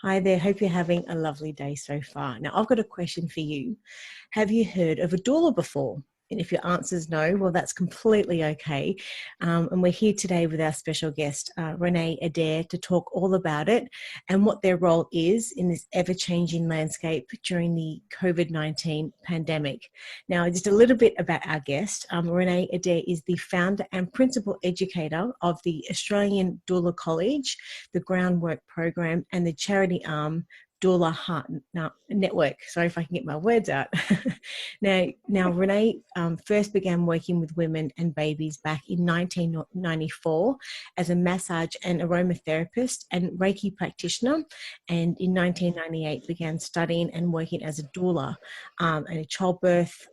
Hi there, hope you're having a lovely day so far. Now, I've got a question for you. Have you heard of a doula before? And if your answer is no, well, that's completely okay. And we're here today with our special guest, Renee Adair, to talk all about it and what their role is in this ever-changing landscape during the COVID-19 pandemic. Now, just a little bit about our guest. Renee Adair is the founder and principal educator of the Australian Doula College, the Groundwork Program, and the charity arm Doula Heart Network. Sorry if I can get my words out. Now, Renee first began working with women and babies back in 1994 as a massage and aromatherapist and Reiki practitioner, and in 1998 began studying and working as a doula and a childbirth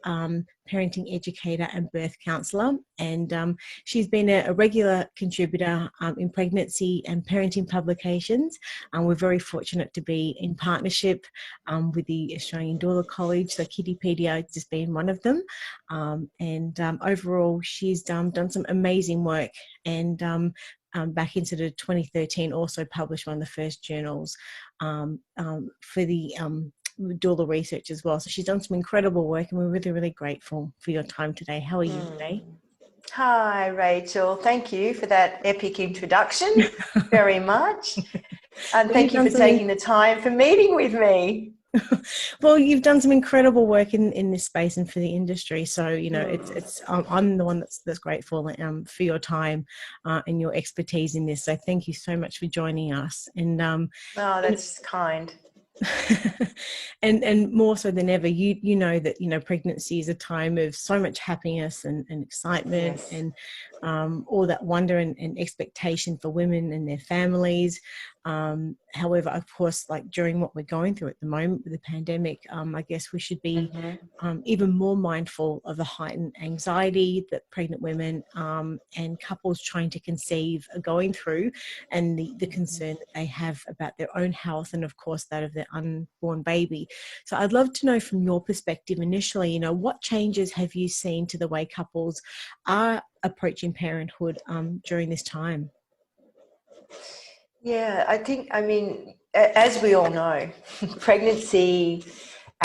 parenting educator and birth counsellor. And she's been a regular contributor in pregnancy and parenting publications. We're very fortunate to be in partnership with the Australian Doula College, so Kittypedia has just been one of them. Overall, she's done some amazing work, and back into the 2013 also published one of the first journals for the doula research as well. So she's done some incredible work, and we're really, really grateful for your time today. How are you today? Hi, Rachel. Thank you for that epic introduction very much. And thank you for taking the time for meeting with me. Well, you've done some incredible work in this space and for the industry. So, you know, I'm the one that's grateful for your time and your expertise in this. So thank you so much for joining us. And that's kind. and more so than ever, you know that, you know, pregnancy is a time of so much happiness and excitement. Yes. And all that wonder and expectation for women and their families. However, of course, like during what we're going through at the moment with the pandemic, I guess we should be even more mindful of the heightened anxiety that pregnant women and couples trying to conceive are going through, and the concern that they have about their own health and, of course, that of their unborn baby. So I'd love to know from your perspective initially, you know, what changes have you seen to the way couples are approaching parenthood during this time? Yeah, I mean, as we all know, pregnancy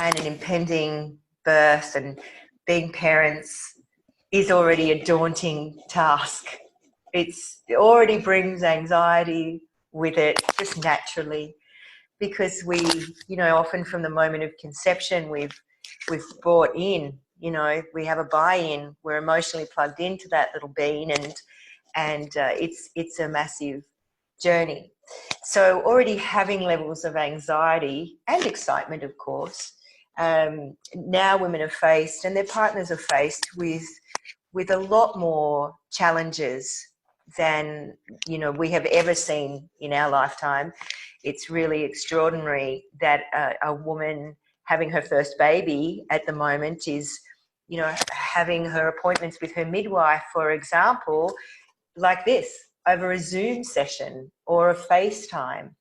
and an impending birth and being parents is already a daunting task. It already brings anxiety with it, just naturally, because we, you know, often from the moment of conception, we've brought in, you know, we have a buy-in, we're emotionally plugged into that little being, and it's a massive journey. So already having levels of anxiety and excitement, of course, now women are faced, and their partners are faced with a lot more challenges than, you know, we have ever seen in our lifetime. It's really extraordinary that a woman having her first baby at the moment is, you know, having her appointments with her midwife, for example, like this, over a Zoom session or a FaceTime.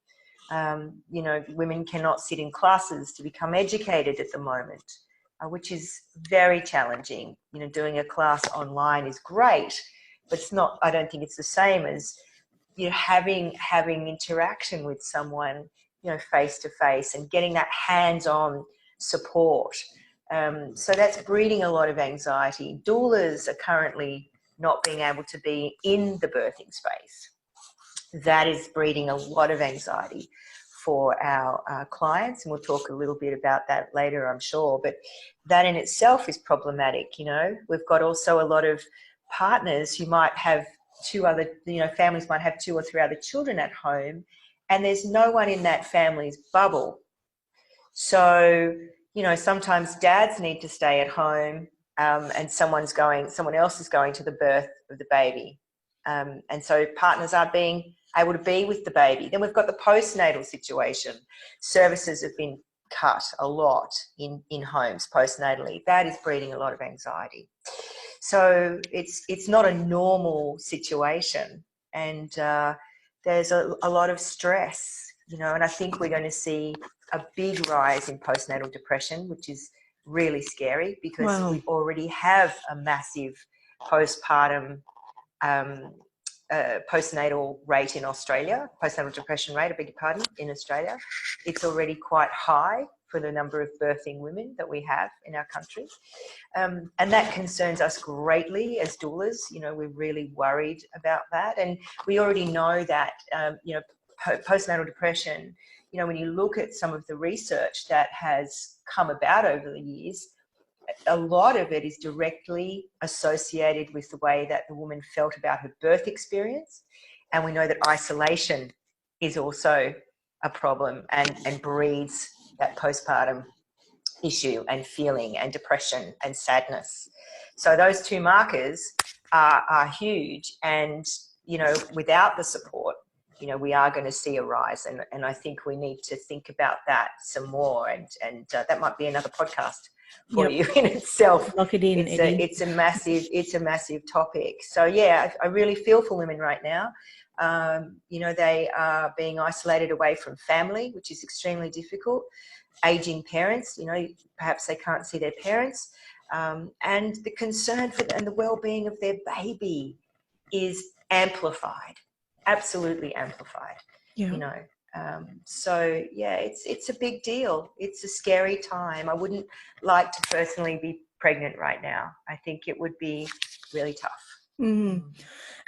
You know, women cannot sit in classes to become educated at the moment, which is very challenging. You know, doing a class online is great, but it's not, I don't think it's the same as, you know, having interaction with someone, you know, face to face, and getting that hands-on support. So that's breeding a lot of anxiety. Doulas are currently not being able to be in the birthing space. That is breeding a lot of anxiety for our clients, and we'll talk a little bit about that later, I'm sure. But that in itself is problematic. You know, we've got also a lot of partners who might have two other, you know, families might have 2 or 3 other children at home, and there's no one in that family's bubble. So, you know, sometimes dads need to stay at home, and someone else is going to the birth of the baby. And so partners aren't being able to be with the baby. Then we've got the postnatal situation. Services have been cut a lot in homes postnatally. That is breeding a lot of anxiety. So it's not a normal situation, and there's a lot of stress, you know, and I think we're going to see a big rise in postnatal depression, which is really scary, because we already have a massive postpartum postnatal rate in Australia, postnatal depression rate, I beg your pardon, in Australia. It's already quite high for the number of birthing women that we have in our country. And that concerns us greatly as doulas. You know, we're really worried about that. And we already know that, you know, postnatal depression, you know, when you look at some of the research that has come about over the years, a lot of it is directly associated with the way that the woman felt about her birth experience. And we know that isolation is also a problem and breeds that postpartum issue and feeling and depression and sadness. So those two markers are huge. And, you know, without the support, you know, we are going to see a rise. And I think we need to think about that some more. And that might be another podcast for you in itself. Lock it in. It's a massive topic. So yeah, I really feel for women right now. You know, they are being isolated away from family, which is extremely difficult. Aging parents, you know, perhaps they can't see their parents, and the concern for and the well-being of their baby is amplified, absolutely amplified. Yeah. You know. So yeah, it's a big deal. It's a scary time. I wouldn't like to personally be pregnant right now. I think it would be really tough. Mm.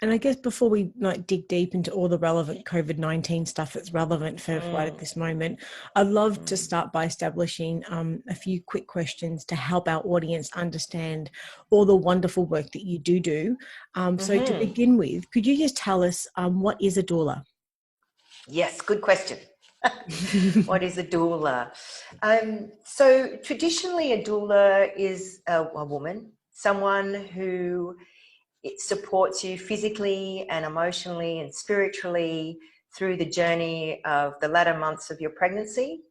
And I guess before we like dig deep into all the relevant COVID-19 stuff that's relevant for right at this moment, I'd love to start by establishing a few quick questions to help our audience understand all the wonderful work that you do. So to begin with, could you just tell us what is a doula? Yes, good question. What is a doula? So traditionally a doula is a woman, someone who supports you physically and emotionally and spiritually through the journey of the latter months of your pregnancy.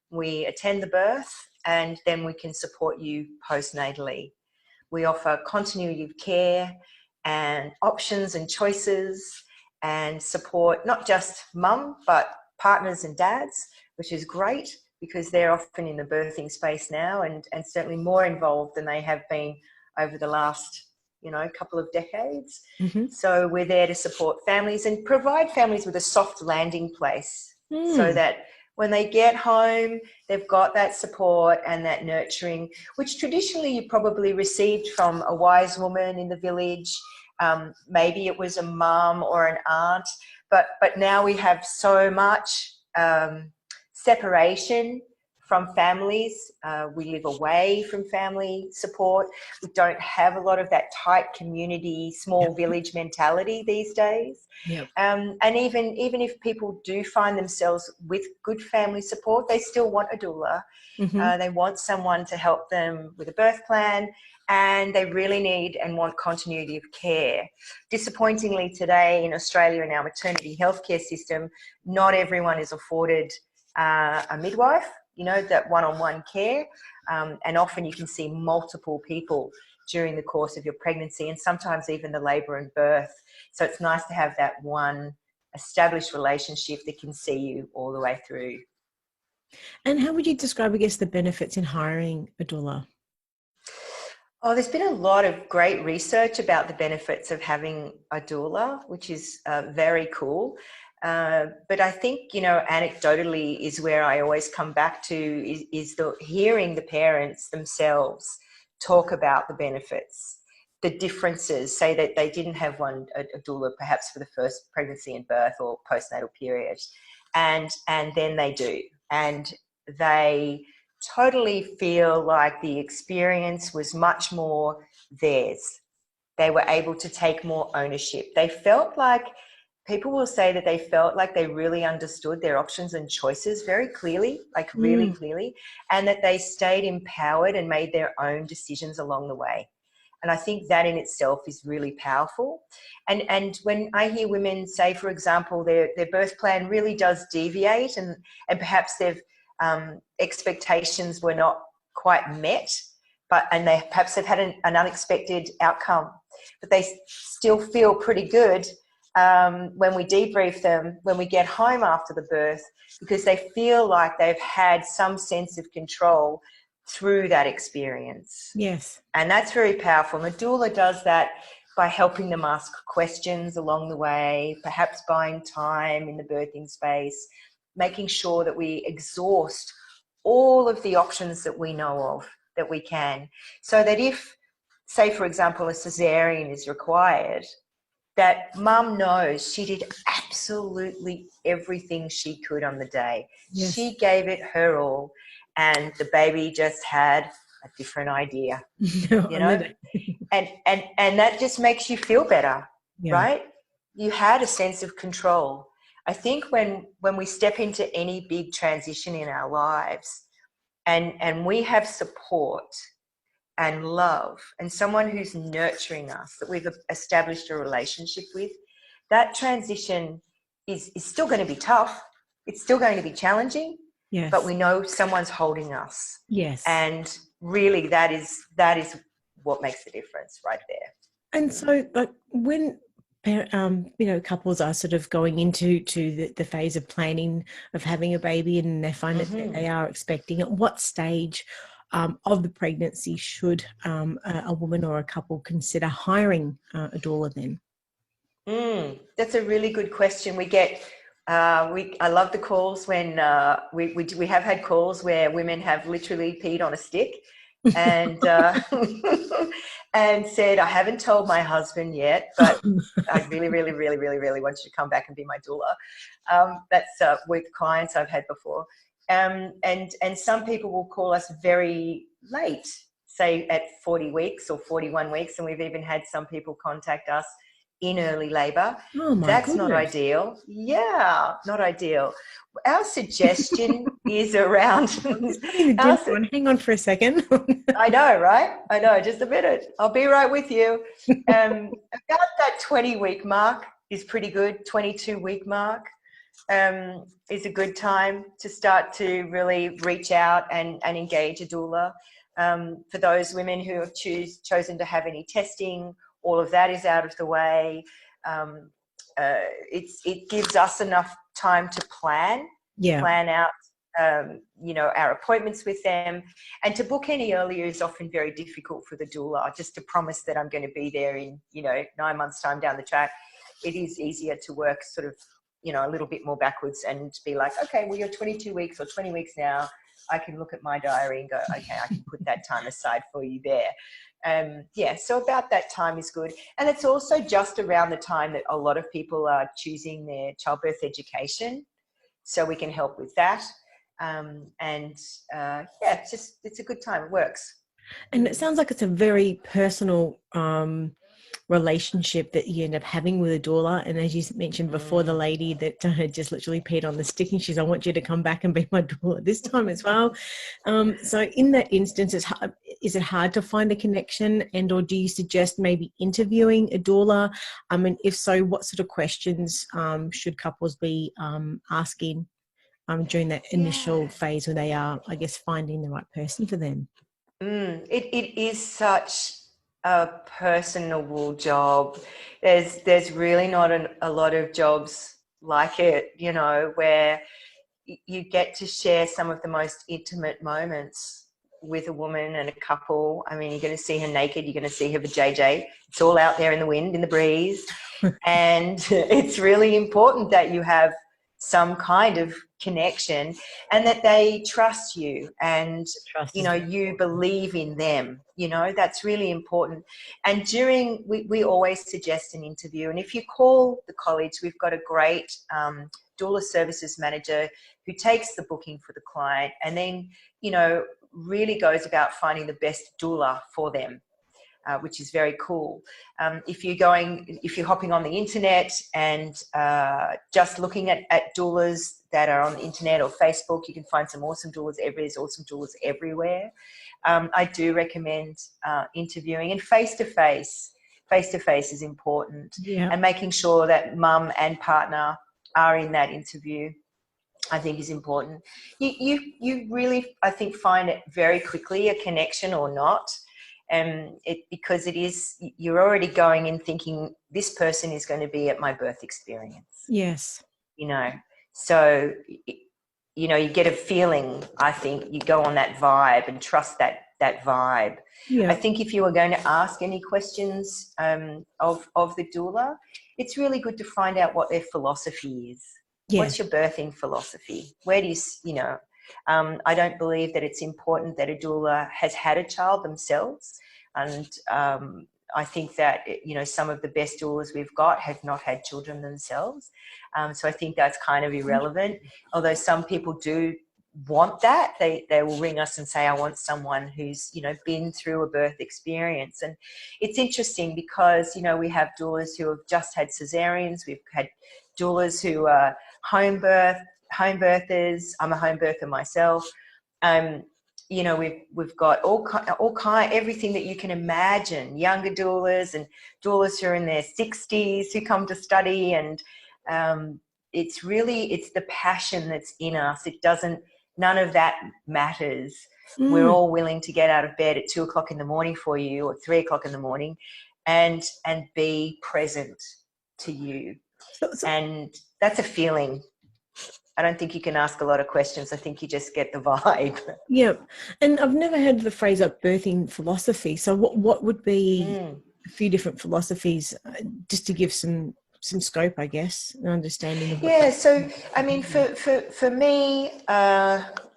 We attend the birth and then we can support you postnatally. We offer continuity of care and options and choices and support not just mum but partners and dads, which is great because they're often in the birthing space now and certainly more involved than they have been over the last, you know, couple of decades. So we're there to support families and provide families with a soft landing place so that when they get home, they've got that support and that nurturing, which traditionally you probably received from a wise woman in the village. Maybe it was a mum or an aunt, but now we have so much separation from families. We live away from family support. We don't have a lot of that tight community, small village mentality these days. And even if people do find themselves with good family support, they still want a doula. They want someone to help them with a birth plan, and they really need and want continuity of care. Disappointingly today in Australia, in our maternity healthcare system, not everyone is afforded a midwife, you know, that one-on-one care. And often you can see multiple people during the course of your pregnancy and sometimes even the labour and birth. So it's nice to have that one established relationship that can see you all the way through. And how would you describe, I guess, the benefits in hiring a doula? Oh, there's been a lot of great research about the benefits of having a doula, which is very cool. But I think, you know, anecdotally is where I always come back to is the hearing the parents themselves talk about the benefits, the differences, say that they didn't have a doula perhaps for the first pregnancy and birth or postnatal period, and then they do. And they totally feel like the experience was much more theirs. They were able to take more ownership. They felt like, people will say that they felt like they really understood their options and choices very clearly, like really clearly, and that they stayed empowered and made their own decisions along the way. And I think that in itself is really powerful. And when I hear women say, for example, their birth plan really does deviate and perhaps their expectations were not quite met, and they perhaps have had an unexpected outcome, but they still feel pretty good when we debrief them, when we get home after the birth, because they feel like they've had some sense of control through that experience. Yes. And that's very powerful. And a doula does that by helping them ask questions along the way, perhaps buying time in the birthing space, making sure that we exhaust all of the options that we know of that we can, so that if, say, for example, a cesarean is required, that mum knows she did absolutely everything she could on the day. Yes. She gave it her all, and the baby just had a different idea, you know? And that just makes you feel better, right? You had a sense of control. I think when we step into any big transition in our lives, and we have support and love and someone who's nurturing us, that we've established a relationship with, that transition is still going to be tough. It's still going to be challenging, but we know someone's holding us. Yes. And really that is what makes the difference right there. And so, like, when couples are sort of going into the phase of planning of having a baby, and they find that they are expecting, at what stage of the pregnancy should a woman or a couple consider hiring a doula then? That's a really good question. We get I love the calls when we have had calls where women have literally peed on a stick and and said, I haven't told my husband yet, but I really, really, really, really, really want you to come back and be my doula. That's with clients I've had before. And some people will call us very late, say at 40 weeks or 41 weeks, and we've even had some people contact us in early labour. Oh my That's goodness. not ideal. Yeah, not ideal. Our suggestion is around... Hang on for a second. I know, right? I know, just a minute. I'll be right with you. About that 20-week mark is pretty good. 22-week mark is a good time to start to really reach out and engage a doula. For those women who have chosen to have any testing, all of that is out of the way. It gives us enough time to plan out, our appointments with them. And to book any earlier is often very difficult for the doula. Just to promise that I'm going to be there in, 9 months' time down the track. It is easier to work sort of, a little bit more backwards and be like, okay, well, you're 22 weeks or 20 weeks now. I can look at my diary and go, okay, I can put that time aside for you there. So about that time is good. And it's also just around the time that a lot of people are choosing their childbirth education. So we can help with that. It's a good time. It works. And it sounds like it's a very personal relationship that you end up having with a doula. And as you mentioned before, the lady that had just literally peed on the stick, and she's, I want you to come back and be my doula this time as well. So in that instance, is it hard to find a connection, and or do you suggest maybe interviewing a doula? And if so, what sort of questions should couples be asking during that initial phase when they are, I guess, finding the right person for them? It is such a personable job. There's really not a lot of jobs like it, where you get to share some of the most intimate moments with a woman and a couple. I mean, you're going to see her naked, you're going to see her vajayjay. It's all out there in the wind, in the breeze. And it's really important that you have some kind of connection and that they trust you and you believe in them. That's really important. And we always suggest an interview. And if you call the college, we've got a great doula services manager who takes the booking for the client and then really goes about finding the best doula for them. Which is very cool. If you're hopping on the internet and just looking at doulas that are on the internet or Facebook, you can find some awesome doulas. There's awesome doulas everywhere. I do recommend interviewing, and face-to-face. Face-to-face is important. Yeah. And making sure that mum and partner are in that interview, I think, is important. You really, I think, find it very quickly, a connection or not. Because you're already going in thinking this person is going to be at my birth experience. Yes. So, you get a feeling, I think, you go on that vibe and trust that vibe. Yeah. I think if you are going to ask any questions of the doula, it's really good to find out what their philosophy is. Yeah. What's your birthing philosophy? Where do you I don't believe that it's important that a doula has had a child themselves. And I think that, some of the best doulas we've got have not had children themselves. So I think that's kind of irrelevant. Although some people do want that. They will ring us and say, I want someone who's, been through a birth experience. And it's interesting because, we have doulas who have just had cesareans. We've had doulas who are home birthers. I'm a home birther myself. We've got all kind everything that you can imagine. Younger doulas and doulas who are in their 60s who come to study, and it's the passion that's in us. None of that matters. We're all willing to get out of bed at 2 o'clock in the morning for you, or 3 o'clock in the morning, and be present to you. And that's a feeling. I don't think you can ask a lot of questions. I think you just get the vibe. Yeah. And I've never heard the phrase like birthing philosophy. So what would be a few different philosophies, just to give some scope, I guess, an understanding of what so I mean, for me,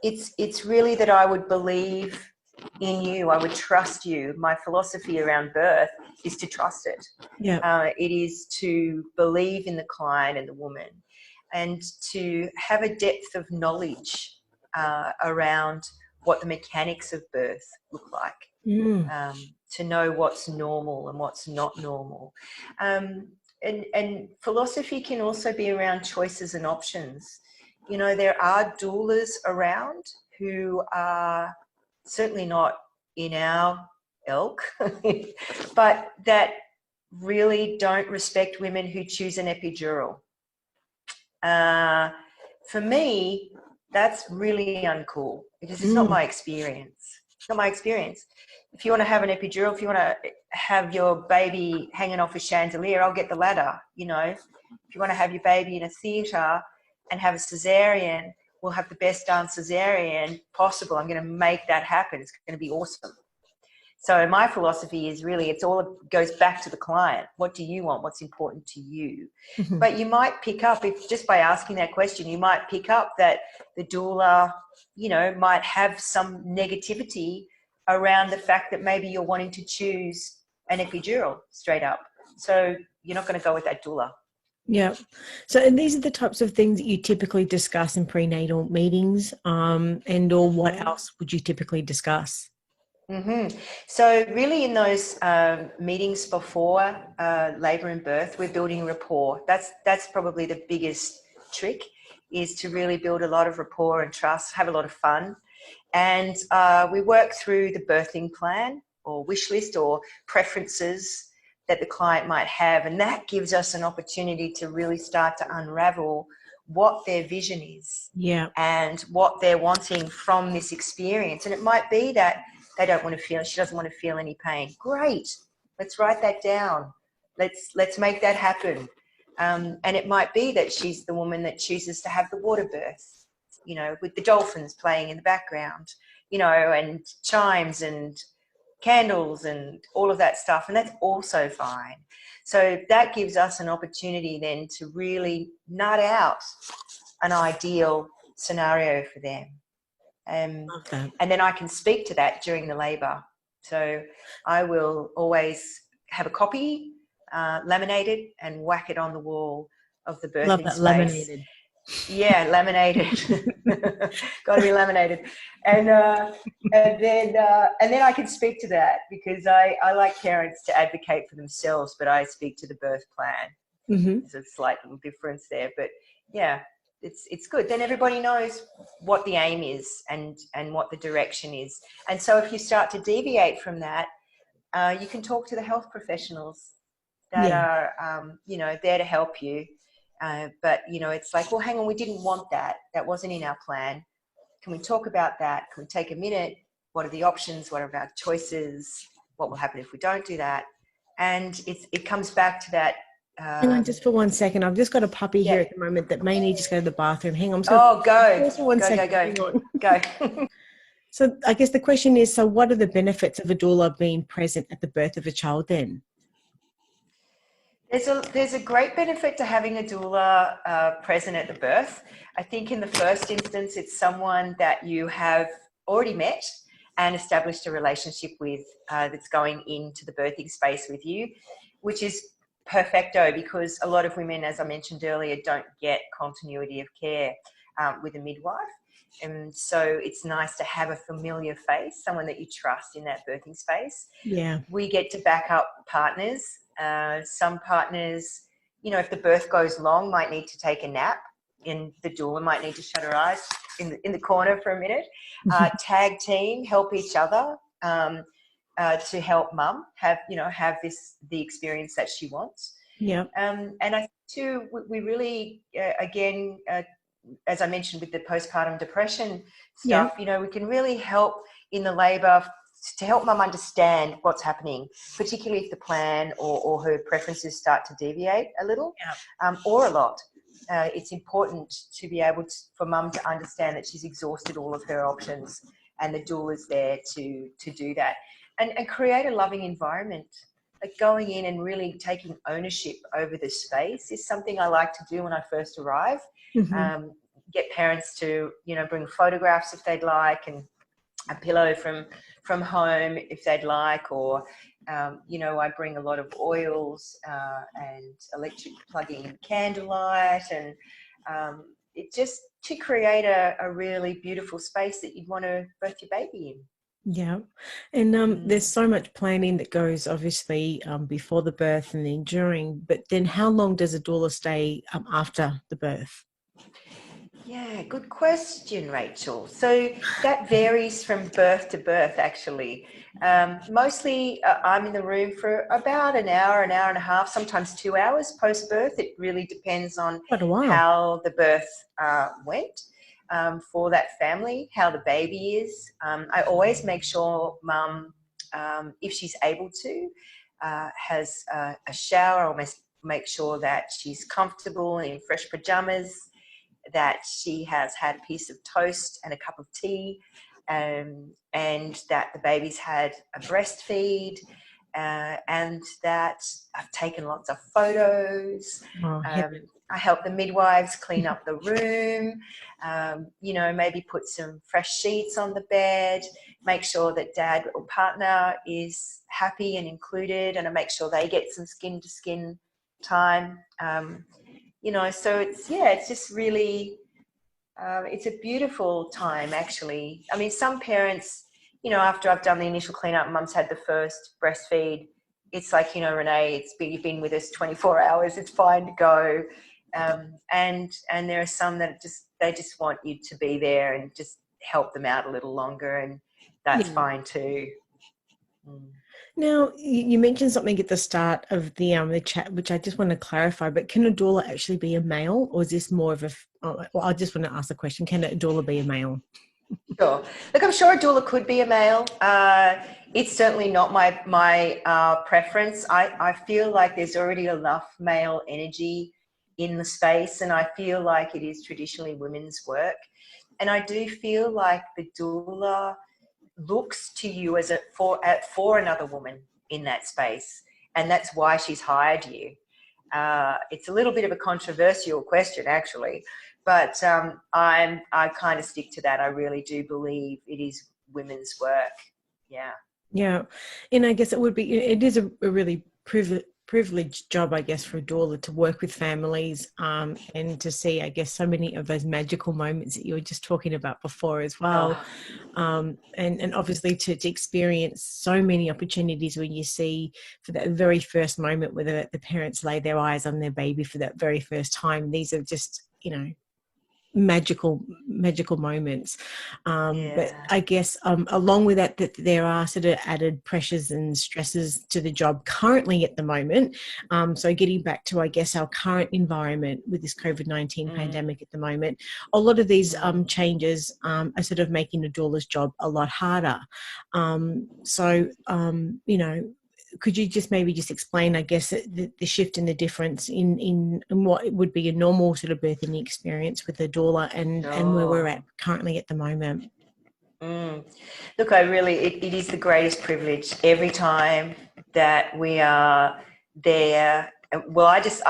it's really that I would believe in you. I would trust you. My philosophy around birth is to trust it. Yeah. It is to believe in the client and the woman, and to have a depth of knowledge around what the mechanics of birth look like, to know what's normal and what's not normal. And philosophy can also be around choices and options. There are doulas around who are certainly not in our ilk, but that really don't respect women who choose an epidural. For me, that's really uncool, because it's not my experience. It's not my experience. If you want to have an epidural, if you want to have your baby hanging off a chandelier, I'll get the ladder. If you want to have your baby in a theatre and have a cesarean, we'll have the best darn cesarean possible. I'm going to make that happen. It's going to be awesome. So my philosophy is really, it goes back to the client. What do you want? What's important to you? But you might pick up, if just by asking that question, you might pick up that the doula, might have some negativity around the fact that maybe you're wanting to choose an epidural straight up. So you're not going to go with that doula. Yeah. So, and these are the types of things that you typically discuss in prenatal meetings, or what else would you typically discuss? So really in those meetings before labour and birth, we're building rapport. That's probably the biggest trick, is to really build a lot of rapport and trust, have a lot of fun. And we work through the birthing plan or wish list or preferences that the client might have. And that gives us an opportunity to really start to unravel what their vision is, and what they're wanting from this experience. And it might be that she doesn't want to feel any pain. Great. Let's write that down. Let's make that happen. And it might be that she's the woman that chooses to have the water birth, with the dolphins playing in the background, and chimes and candles and all of that stuff. And that's also fine. So that gives us an opportunity then to really nut out an ideal scenario for them. And then I can speak to that during the labour. So I will always have a copy, laminated, and whack it on the wall of the birthing Love that, space. laminated. Yeah, laminated. Got to be laminated. And then I can speak to that, because I like parents to advocate for themselves, but I speak to the birth plan. There's a slight little difference there, but yeah. It's good. Then everybody knows what the aim is and what the direction is. And so if you start to deviate from that, you can talk to the health professionals that are, there to help you. But, it's like, well, hang on, we didn't want that. That wasn't in our plan. Can we talk about that? Can we take a minute? What are the options? What are our choices? What will happen if we don't do that? And it comes back to that. Hang on just for 1 second. I've just got a puppy here at the moment that may need to go to the bathroom. Hang on. Go. Just for 1 second. Go. Hang on. Go. So I guess the question is, so what are the benefits of a doula being present at the birth of a child then? There's a great benefit to having a doula present at the birth. I think in the first instance, it's someone that you have already met and established a relationship with, that's going into the birthing space with you, which is perfecto, because a lot of women, as I mentioned earlier, don't get continuity of care with a midwife. And so it's nice to have a familiar face, someone that you trust in that birthing space. Yeah. We get to back up partners. Some partners, you know, if the birth goes long, might need to take a nap, and the doula might need to shut her eyes in the corner for a minute. Tag team, help each other to help mum have the experience that she wants. Yeah. And I think too, we really again, as I mentioned with the postpartum depression stuff, you know, we can really help in the labour to help mum understand what's happening, particularly if the plan or her preferences start to deviate a little or a lot. It's important to be able for mum to understand that she's exhausted all of her options, and the doula's there to do that, and create a loving environment. Like going in and really taking ownership over the space is something I like to do when I first arrive. Get parents to, you know, bring photographs if they'd like, and a pillow from home if they'd like, or you know, I bring a lot of oils and electric plugging candlelight, and it just to create a really beautiful space that you'd want to birth your baby in. Yeah. And there's so much planning that goes obviously before the birth and then during, but then how long does a doula stay after the birth? Yeah, good question, Rachel. So that varies from birth to birth, actually. Mostly I'm in the room for about an hour and a half, sometimes 2 hours post-birth. It really depends on Quite a while. how the birth went for that family, how the baby is. I always make sure mum, if she's able to, has a shower. I'll make sure that she's comfortable in fresh pajamas, that she has had a piece of toast and a cup of tea, and that the baby's had a breastfeed, and that I've taken lots of photos. I help the midwives clean up the room, you know, maybe put some fresh sheets on the bed, make sure that dad or partner is happy and included, and I make sure they get some skin-to-skin time. You know, so it's just really, it's a beautiful time, actually. I mean, some parents, you know, after I've done the initial cleanup, mum's had the first breastfeed, it's like, you know, Renee, you've been with us 24 hours, it's fine to go. And there are some that they just want you to be there and just help them out a little longer, and that's fine too. Now, you mentioned something at the start of the chat, which I just want to clarify, but can a doula actually be a male, or is this more of well, I just want to ask the question, can a doula be a male? Sure. Look, I'm sure a doula could be a male. It's certainly not my preference. I feel like there's already enough male energy in the space, and I feel like it is traditionally women's work. And I do feel like the doula looks to you as for another woman in that space, and that's why she's hired you. It's a little bit of a controversial question, actually, but I kind of stick to that. I really do believe it is women's work. Yeah, and I guess it is a really privileged job, I guess, for a doula to work with families and to see, I guess, so many of those magical moments that you were just talking about before as well. And obviously to experience so many opportunities when you see for that very first moment where the parents lay their eyes on their baby for that very first time. These are just, you know, magical moments. But I guess along with that there are sort of added pressures and stresses to the job currently at the moment. So getting back to, I guess, our current environment with this COVID-19 pandemic at the moment, a lot of these changes are sort of making a doula's job a lot harder. You know, could you just maybe explain, I guess, the shift and the difference in what would be a normal sort of birthing experience with a doula and where we're at currently at the moment? Mm. Look, it is the greatest privilege every time that we are there. Well, I just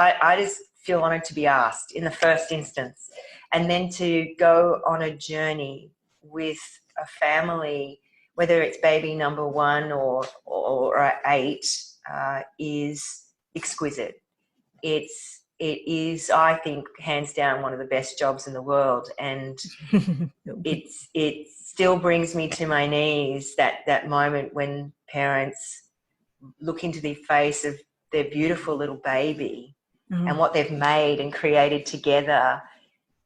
feel honoured to be asked in the first instance, and then to go on a journey with a family, whether it's baby number 1 or 8, is exquisite. It is, I think, hands down one of the best jobs in the world, and it still brings me to my knees, that moment when parents look into the face of their beautiful little baby and what they've made and created together,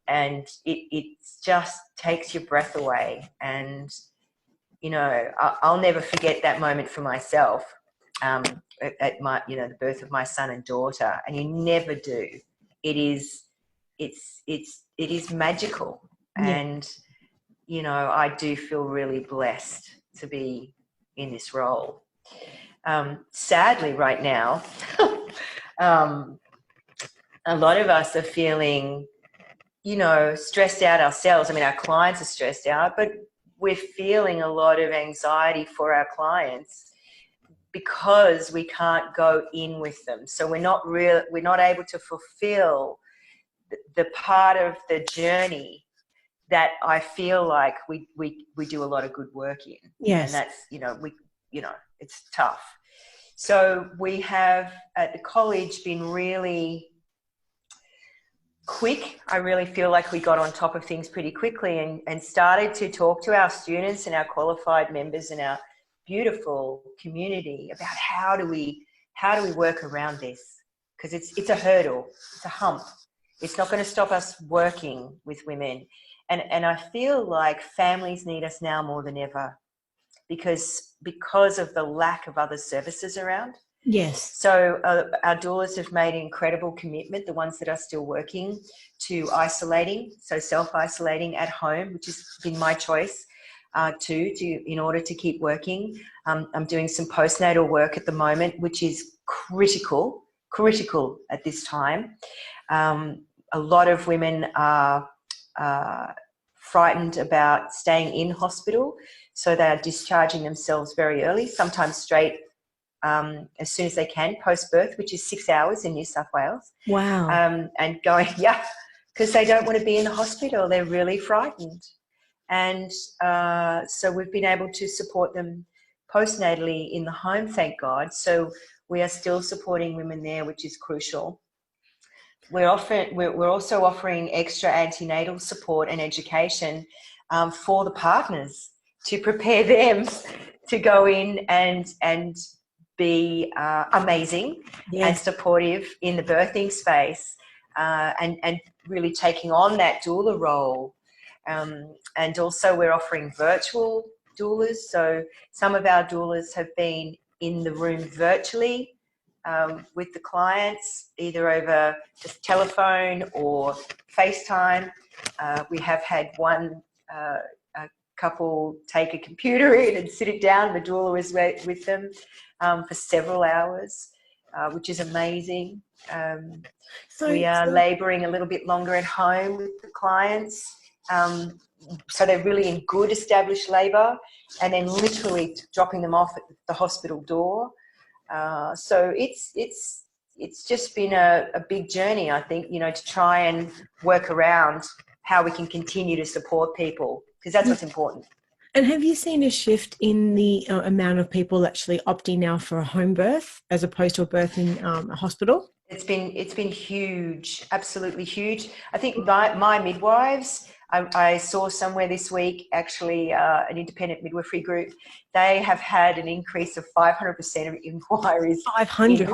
and it just takes your breath away. And I'll never forget that moment for myself, at my the birth of my son and daughter, and you never do. It is magical. Yeah. And I do feel really blessed to be in this role. Sadly, right now, a lot of us are feeling, stressed out ourselves. I mean, our clients are stressed out, but we're feeling a lot of anxiety for our clients because we can't go in with them. So we're not able to fulfill the part of the journey that I feel like we do a lot of good work in. Yes. And that's, it's tough. So we have at the college been really quick. I really feel like we got on top of things pretty quickly and started to talk to our students and our qualified members and our beautiful community about how do we work around this, because it's a hurdle, it's a hump. It's not going to stop us working with women. And I feel like families need us now more than ever because of the lack of other services around. Yes. So our doulas have made an incredible commitment, the ones that are still working, to isolating, so self-isolating at home, which has been my choice in order to keep working. I'm doing some postnatal work at the moment, which is critical at this time. A lot of women are frightened about staying in hospital, so they are discharging themselves very early, sometimes straight as soon as they can, post-birth, which is 6 hours in New South Wales. Wow. And going, because they don't want to be in the hospital. They're really frightened. And so we've been able to support them postnatally in the home, thank God. So we are still supporting women there, which is crucial. We're also offering extra antenatal support and education for the partners to prepare them to go in and be amazing and supportive in the birthing space, and really taking on that doula role. And also we're offering virtual doulas. So some of our doulas have been in the room virtually with the clients, either over just telephone or FaceTime. We have had one couple take a computer in and sit it down. The doula was with them for several hours, which is amazing. We are labouring a little bit longer at home with the clients. So they're really in good established labour, and then literally dropping them off at the hospital door. So it's just been a big journey, I think, to try and work around how we can continue to support people, because that's what's important. And have you seen a shift in the amount of people actually opting now for a home birth as opposed to a birth in a hospital? It's been huge, absolutely huge. I think my midwives, I saw somewhere this week, actually, an independent midwifery group, they have had an increase of 500% of inquiries. 500.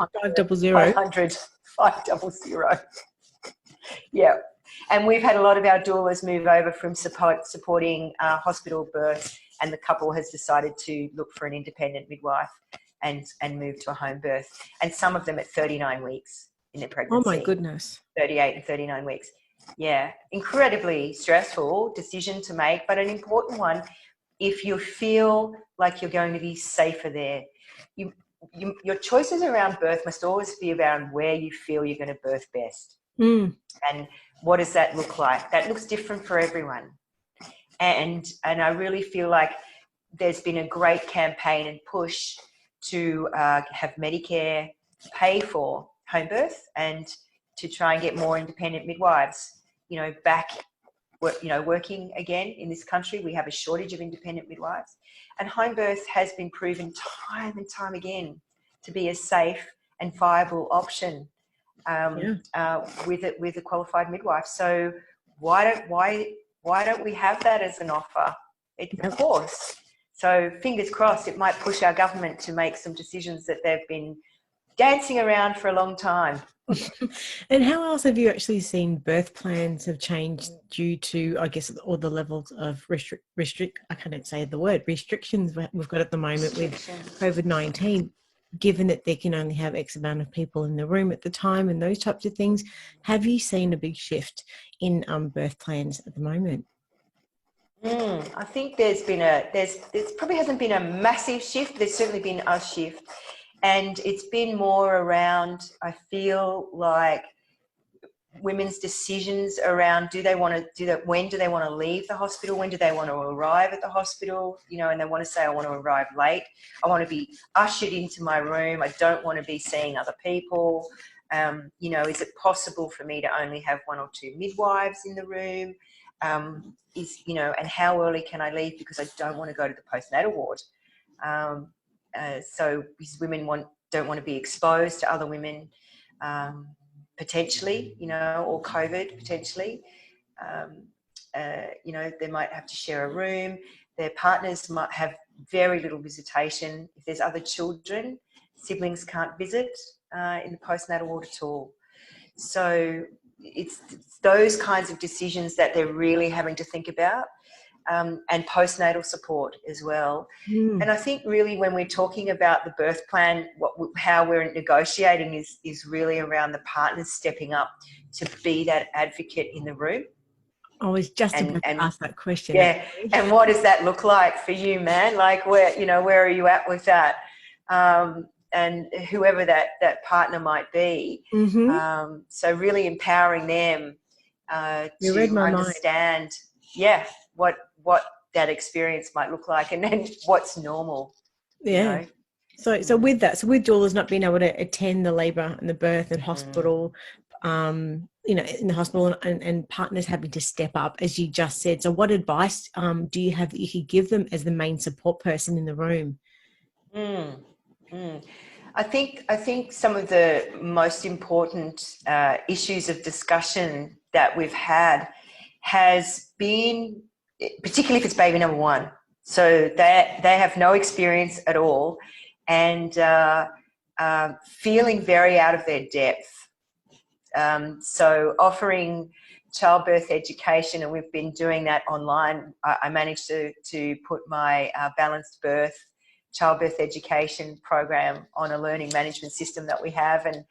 Yeah. And we've had a lot of our doulas move over from supporting hospital births, and the couple has decided to look for an independent midwife and move to a home birth. And some of them at 39 weeks in their pregnancy. Oh my goodness. 38 and 39 weeks. Yeah, incredibly stressful decision to make, but an important one if you feel like you're going to be safer there. Your choices around birth must always be around where you feel you're going to birth best. And what does that look like? That looks different for everyone. And I really feel like there's been a great campaign and push to have Medicare pay for home birth and to try and get more independent midwives, back, working again in this country. We have a shortage of independent midwives, and home birth has been proven time and time again to be a safe and viable option with a qualified midwife. So why don't we have that as an offer? Of course. So fingers crossed, it might push our government to make some decisions that they've been dancing around for a long time. And how else have you actually seen birth plans have changed due to, I guess, all the levels of I can't say the word, restrictions we've got at the moment with COVID-19, given that they can only have X amount of people in the room at the time and those types of things? Have you seen a big shift in birth plans at the moment? I think there's probably hasn't been a massive shift. There's certainly been a shift, and it's been more around, I feel like, women's decisions around, do they want to do that? When do they want to leave the hospital? When do they want to arrive at the hospital? And they want to say, I want to arrive late. I want to be ushered into my room. I don't want to be seeing other people. Is it possible for me to only have one or two midwives in the room? And how early can I leave because I don't want to go to the postnatal ward? So these women don't want to be exposed to other women, potentially, or COVID potentially. They might have to share a room. Their partners might have very little visitation. If there's other children, siblings can't visit in the postnatal ward at all. So it's those kinds of decisions that they're really having to think about, and postnatal support as well. And I think really when we're talking about the birth plan, how we're negotiating is really around the partners stepping up to be that advocate in the room. I was just about to ask that question. Yeah, actually. And what does that look like for you, man? Like where are you at with that? And whoever that partner might be. So really empowering them to understand, what that experience might look like, and then what's normal. Yeah. So with with doulas not being able to attend the labour and the birth and hospital, in the hospital, and partners having to step up, as you just said. So what advice do you have that you could give them as the main support person in the room? I think some of the most important issues of discussion that we've had has been, particularly if it's baby number one, so they have no experience at all, and feeling very out of their depth. So offering childbirth education, and we've been doing that online. I managed to put my balanced birth childbirth education program on a learning management system that we have, and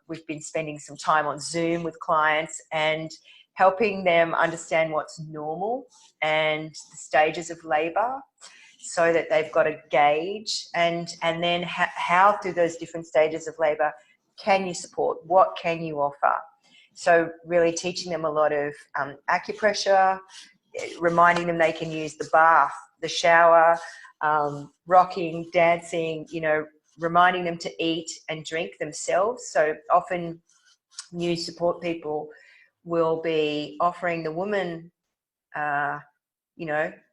we've been spending some time on Zoom with clients and helping them understand what's normal and the stages of labour, so that they've got a gauge, and then how through those different stages of labour can you support, what can you offer. So really teaching them a lot of acupressure, reminding them they can use the bath, the shower, rocking, dancing, reminding them to eat and drink themselves. So often new support people will be offering the woman,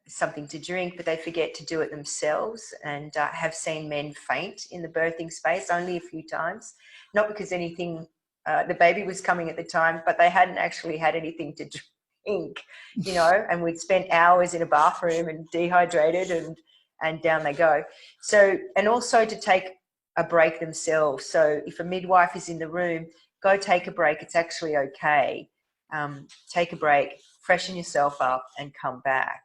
something to drink, but they forget to do it themselves, and have seen men faint in the birthing space only a few times, not because anything, the baby was coming at the time, but they hadn't actually had anything to drink, and we'd spent hours in a bathroom and dehydrated, and down they go. So, and also to take a break themselves. So if a midwife is in the room, go take a break. It's actually okay. Take a break, freshen yourself up, and come back.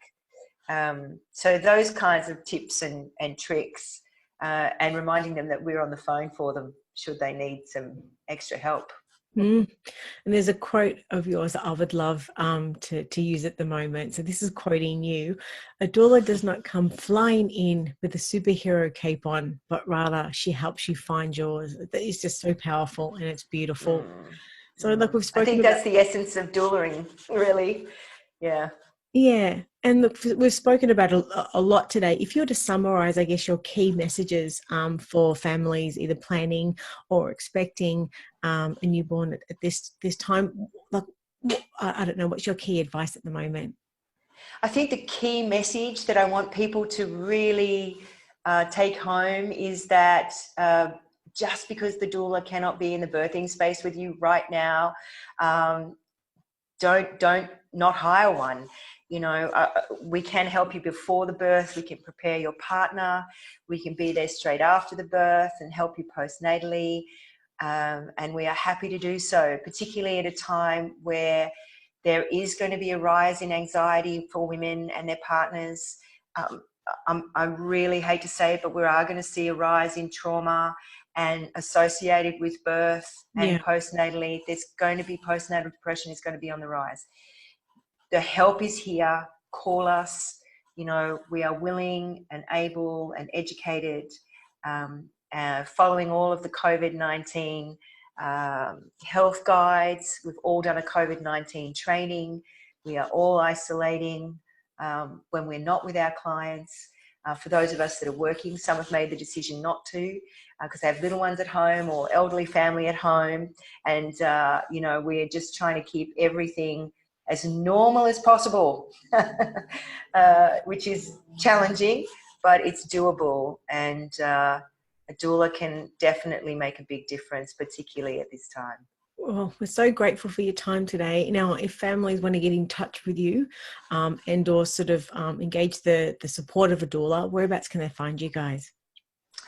So those kinds of tips and tricks, and reminding them that we're on the phone for them should they need some extra help. And there's a quote of yours that I would love to use at the moment. So this is quoting you: "A doula does not come flying in with a superhero cape on, but rather she helps you find yours." That is just so powerful, and it's beautiful. So look, we've spoken. I think that's the essence of doulaing, really. Yeah. Yeah. And look, we've spoken about a lot today. If you were to summarize, I guess, your key messages for families either planning or expecting a newborn at this time, like, I don't know, what's your key advice at the moment? I think the key message that I want people to really take home is that just because the doula cannot be in the birthing space with you right now, don't not hire one. You know, we can help you before the birth. We can prepare your partner. We can be there straight after the birth and help you postnatally. And we are happy to do so, particularly at a time where there is going to be a rise in anxiety for women and their partners. I really hate to say it, but we are going to see a rise in trauma and associated with birth and postnatally. There's going to be postnatal depression is going to be on the rise. The help is here. Call us. You know, we are willing and able and educated, following all of the COVID-19 health guides. We've all done a COVID-19 training. We are all isolating when we're not with our clients. For those of us that are working, some have made the decision not to because they have little ones at home or elderly family at home. And, you know, we're just trying to keep everything as normal as possible, which is challenging, but it's doable. And a doula can definitely make a big difference, particularly at this time. Well, we're so grateful for your time today. Now, if families want to get in touch with you and or sort of engage the support of a doula, whereabouts can they find you guys?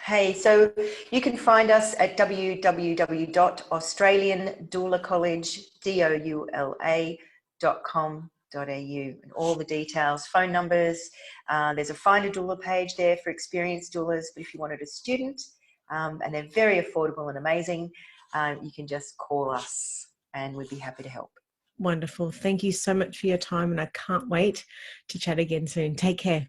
Hey, so you can find us at www.australiandoulacollege.com.au, and all the details, phone numbers. There's a Find a Doula page there for experienced doulas, but if you wanted a student, and they're very affordable and amazing, you can just call us and we'd be happy to help. Wonderful. Thank you so much for your time, and I can't wait to chat again soon. Take care.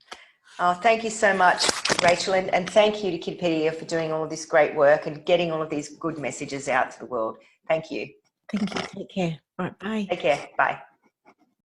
Oh, thank you so much, Rachel, and thank you to Kidpedia for doing all of this great work and getting all of these good messages out to the world. Thank you. Thank you. Take care. All right, bye. Take care. Bye.